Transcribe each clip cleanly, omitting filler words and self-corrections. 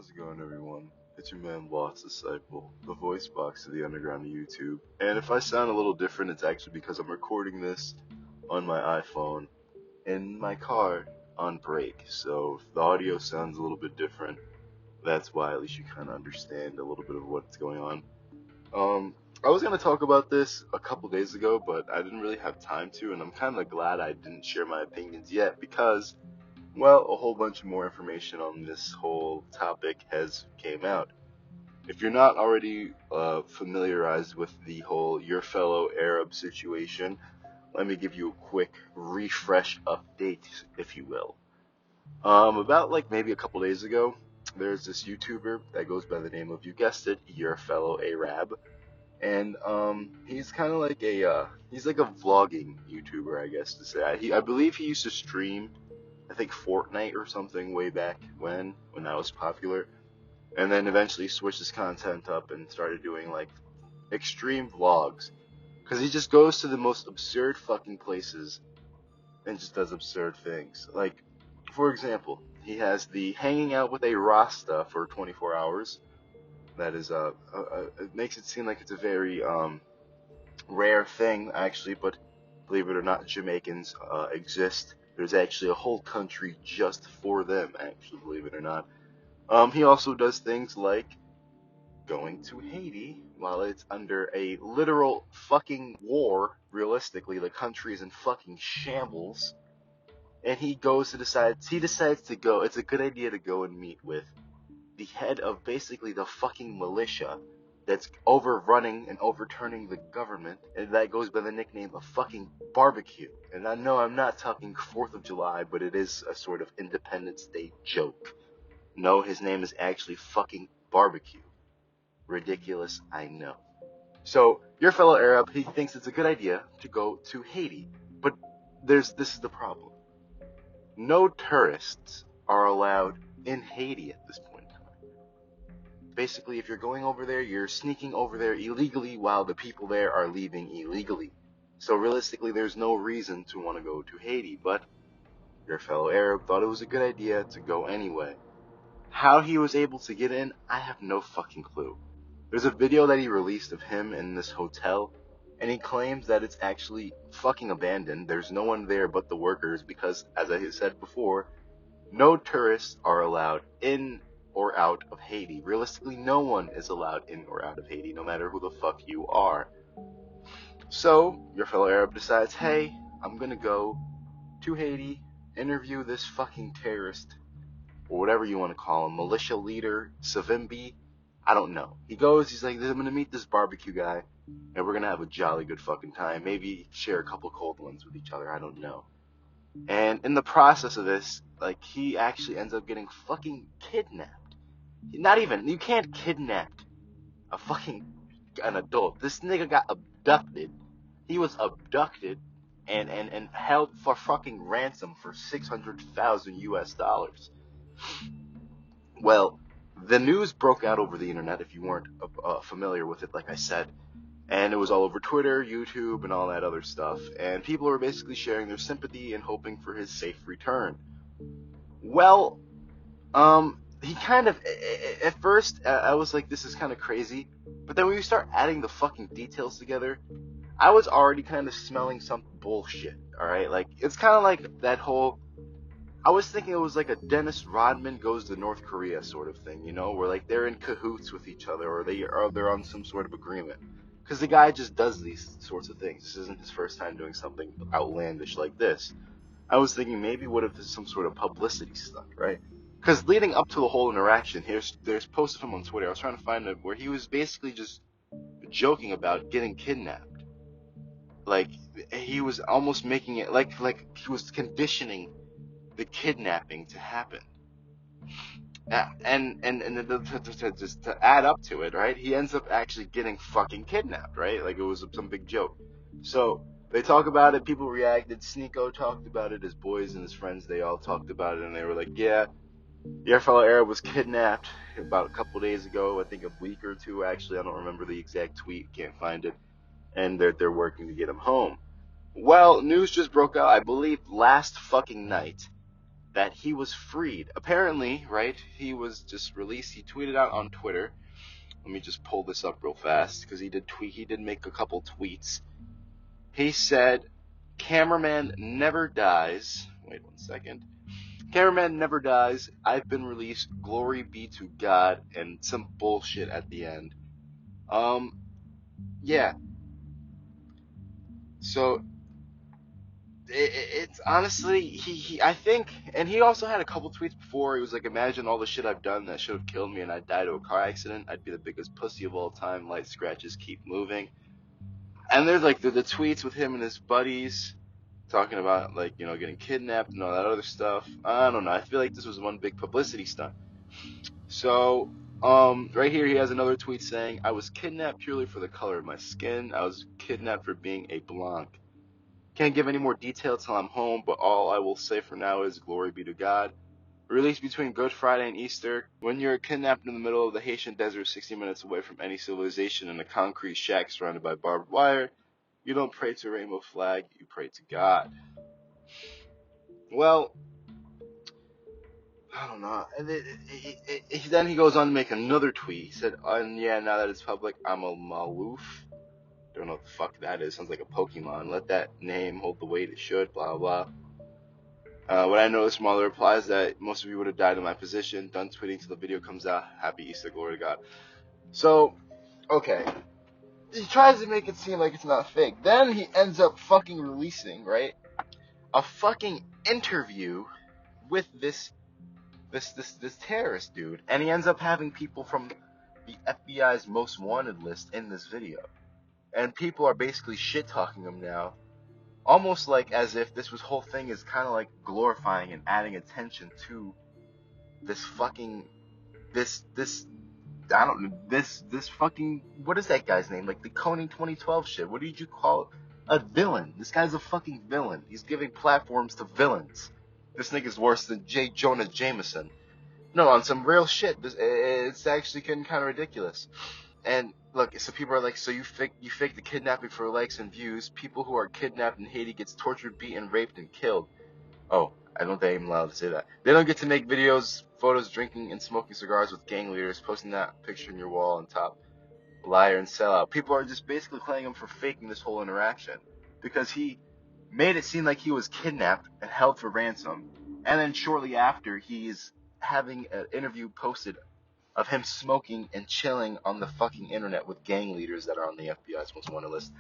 How's it going, everyone? It's your man, Lost Disciple, the voice box of the underground YouTube. And if I sound a little different, it's actually because I'm recording this on my iPhone in my car on break. So if the audio sounds a little bit different, that's why. At least you kind of understand a little bit of what's going on. I was gonna talk about this a couple days ago, but I didn't really have time to, and I'm kind of glad I didn't share my opinions yet because, well, a whole bunch more information on this whole topic has came out. If you're not already familiarized with the whole Your Fellow Arab situation, let me give you a quick refresh update, if you will. About like maybe a couple days ago, there's this YouTuber that goes by the name of, you guessed it, Your Fellow Arab, and he's kind of like he's like a vlogging YouTuber, I guess to say. I believe he used to stream, I think Fortnite or something way back when that was popular, and then eventually switched his content up and started doing like extreme vlogs, because he just goes to the most absurd fucking places and just does absurd things. Like, for example, he has the hanging out with a Rasta for 24 hours. That is it makes it seem like it's a very rare thing actually, but believe it or not, Jamaicans exist. There's actually a whole country just for them, actually, believe it or not. He also does things like going to Haiti while it's under a literal fucking war. Realistically, the country is in fucking shambles. And he decides to go. It's a good idea to go and meet with the head of basically the fucking militia that's overrunning and overturning the government, and that goes by the nickname of fucking barbecue. And I know I'm not talking 4th of July, but it is a sort of Independence Day joke. No, his name is actually fucking barbecue. Ridiculous, I know. So, Your Fellow Arab, he thinks it's a good idea to go to Haiti, but this is the problem. No tourists are allowed in Haiti at this point. Basically, if you're going over there, you're sneaking over there illegally while the people there are leaving illegally. So realistically, there's no reason to want to go to Haiti, but Your Fellow Arab thought it was a good idea to go anyway. How he was able to get in, I have no fucking clue. There's a video that he released of him in this hotel, and he claims that it's actually fucking abandoned. There's no one there but the workers because, as I said before, no tourists are allowed in or out of Haiti. Realistically, no one is allowed in or out of Haiti, no matter who the fuck you are. So, Your Fellow Arab decides, hey, I'm gonna go to Haiti, interview this fucking terrorist, or whatever you want to call him, militia leader, Savimbi, I don't know. He goes, he's like, I'm gonna meet this barbecue guy, and we're gonna have a jolly good fucking time, maybe share a couple cold ones with each other, I don't know. And in the process of this, like, he actually ends up getting fucking kidnapped. Not even, you can't kidnap an adult. This nigga got abducted. He was abducted and held for fucking ransom for 600,000 US dollars. Well, the news broke out over the internet, if you weren't familiar with it, like I said. And it was all over Twitter, YouTube, and all that other stuff. And people were basically sharing their sympathy and hoping for his safe return. Well, he kind of, at first, I was like, this is kind of crazy. But then when you start adding the fucking details together, I was already kind of smelling some bullshit, alright? Like, it's kind of like that whole, I was thinking it was like a Dennis Rodman goes to North Korea sort of thing, you know? Where, like, they're in cahoots with each other, or they're on some sort of agreement. Because the guy just does these sorts of things. This isn't his first time doing something outlandish like this. I was thinking, maybe what if there's some sort of publicity stunt, right? Because leading up to the whole interaction, there's posts of him on Twitter. I was trying to find it where he was basically just joking about getting kidnapped. Like, he was almost making it like he was conditioning the kidnapping to happen. And to add up to it, right? He ends up actually getting fucking kidnapped, right? Like, it was some big joke. So they talk about it. People reacted. Sneeko talked about it. His boys and his friends, they all talked about it, and they were like, yeah. Your Fellow Arab was kidnapped about a couple days ago, I think a week or two actually, I don't remember the exact tweet, can't find it, and they're working to get him home. Well, news just broke out, I believe last fucking night, that he was freed. Apparently, right, he was just released. He tweeted out on Twitter. Let me just pull this up real fast because he did make a couple tweets. He said, "Cameraman never dies." Wait 1 second. "Cameraman never dies. I've been released. Glory be to God," and some bullshit at the end. Yeah. So it's honestly I think, and he also had a couple tweets before. He was like, "Imagine all the shit I've done that should have killed me, and I died of a car accident. I'd be the biggest pussy of all time. Light scratches keep moving." And there's like the tweets with him and his buddies talking about like getting kidnapped and all that other stuff. I don't know. I feel like this was one big publicity stunt. So right here he has another tweet saying, "I was kidnapped purely for the color of my skin. I was kidnapped for being a blanc. Can't give any more detail till I'm home, but all I will say for now is glory be to God. Released between Good Friday and Easter. When you're kidnapped in the middle of the Haitian desert, 60 minutes away from any civilization in a concrete shack surrounded by barbed wire, you don't pray to a rainbow flag, you pray to God." Well, I don't know. And then he goes on to make another tweet. He said, "And yeah, now that it's public, I'm a Maloof." Don't know what the fuck that is. Sounds like a Pokemon. "Let that name hold the weight it should, blah, blah. What I noticed from all the replies that most of you would have died in my position. Done tweeting till the video comes out. Happy Easter, glory to God." So, okay. He tries to make it seem like it's not fake. Then he ends up fucking releasing, right, a fucking interview with this terrorist dude. And he ends up having people from the FBI's most wanted list in this video. And people are basically shit-talking him now. Almost like as if this whole thing is kind of like glorifying and adding attention to this fucking, I don't know, this fucking, what is that guy's name? Like the Conan 2012 shit. What did you call it? A villain. This guy's a fucking villain. He's giving platforms to villains. This nigga's worse than J. Jonah Jameson. No, on some real shit. It's actually getting kind of ridiculous. And look, so people are like, "So you fake the kidnapping for likes and views. People who are kidnapped in Haiti gets tortured, beaten, raped, and killed." Oh, I don't think I'm allowed to say that. "They don't get to make videos, photos, drinking and smoking cigars with gang leaders, posting that picture in your wall on top. Liar and sellout." People are just basically playing him for faking this whole interaction because he made it seem like he was kidnapped and held for ransom, and then shortly after he's having an interview posted of him smoking and chilling on the fucking internet with gang leaders that are on the FBI's most wanted list.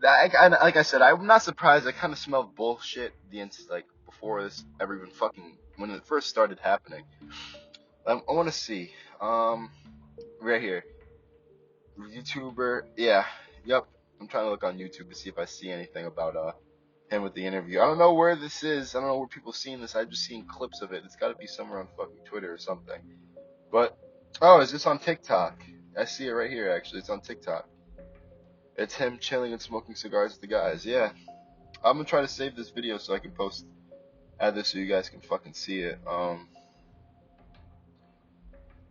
Like I said, I'm not surprised. I kind of smelled bullshit like before this ever even fucking, when it first started happening. I want to see, right here, YouTuber, yeah, yep. I'm trying to look on YouTube to see if I see anything about him with the interview. I don't know where this is. I don't know where people seen this. I've just seen clips of it. It's got to be somewhere on fucking Twitter or something. But oh, is this on TikTok? I see it right here. Actually, it's on TikTok. It's him chilling and smoking cigars with the guys. Yeah, I'm gonna try to save this video so I can add this so you guys can fucking see it.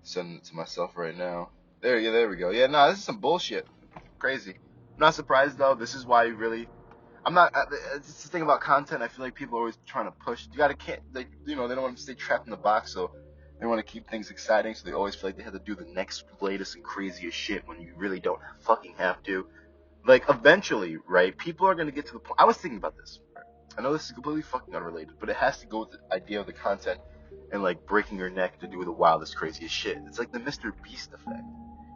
Sending it to myself right now. There we go. Yeah, nah, this is some bullshit. Crazy. I'm not surprised though. This is why I'm not. It's the thing about content. I feel like people are always trying to push. They don't want to stay trapped in the box, so they want to keep things exciting. So they always feel like they have to do the next latest and craziest shit when you really don't fucking have to. Like eventually, right? People are gonna get to the point. I was thinking about this. I know this is completely fucking unrelated, but it has to go with the idea of the content and like breaking your neck to do the wildest, craziest shit. It's like the Mr. Beast effect.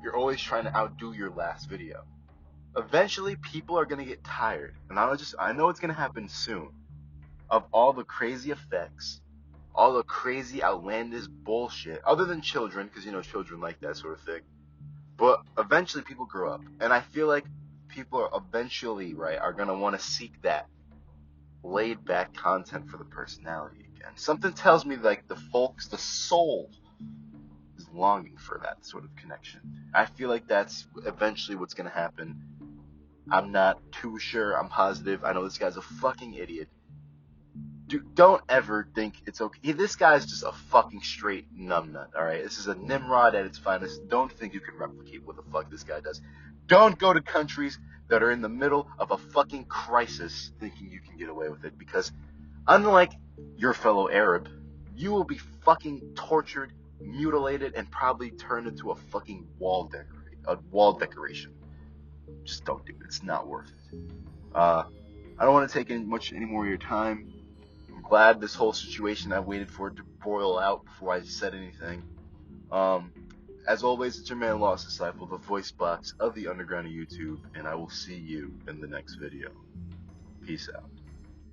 You're always trying to outdo your last video. Eventually, people are gonna get tired, and I know it's gonna happen soon, of all the crazy effects, all the crazy, outlandish bullshit, other than children, because children like that sort of thing. But eventually, people grow up, and I feel like people are eventually, right, are gonna want to seek that laid back content for the personality again. Something tells me like the soul is longing for that sort of connection. I feel like that's eventually what's gonna happen. I'm not too sure. I'm positive. I know this guy's a fucking idiot. Dude, don't ever think it's okay. This guy's just a fucking straight numbnut, alright? This is a Nimrod at its finest. Don't think you can replicate what the fuck this guy does. Don't go to countries that are in the middle of a fucking crisis thinking you can get away with it, because unlike your fellow Arab, you will be fucking tortured, mutilated, and probably turned into a fucking wall decoration. Just don't do it. It's not worth it. I don't want to take any more of your time. I'm glad this whole situation, I waited for it to boil out before I said anything. As always, it's your man Lost Disciple, the voice box of the underground of YouTube, and I will see you in the next video. Peace out.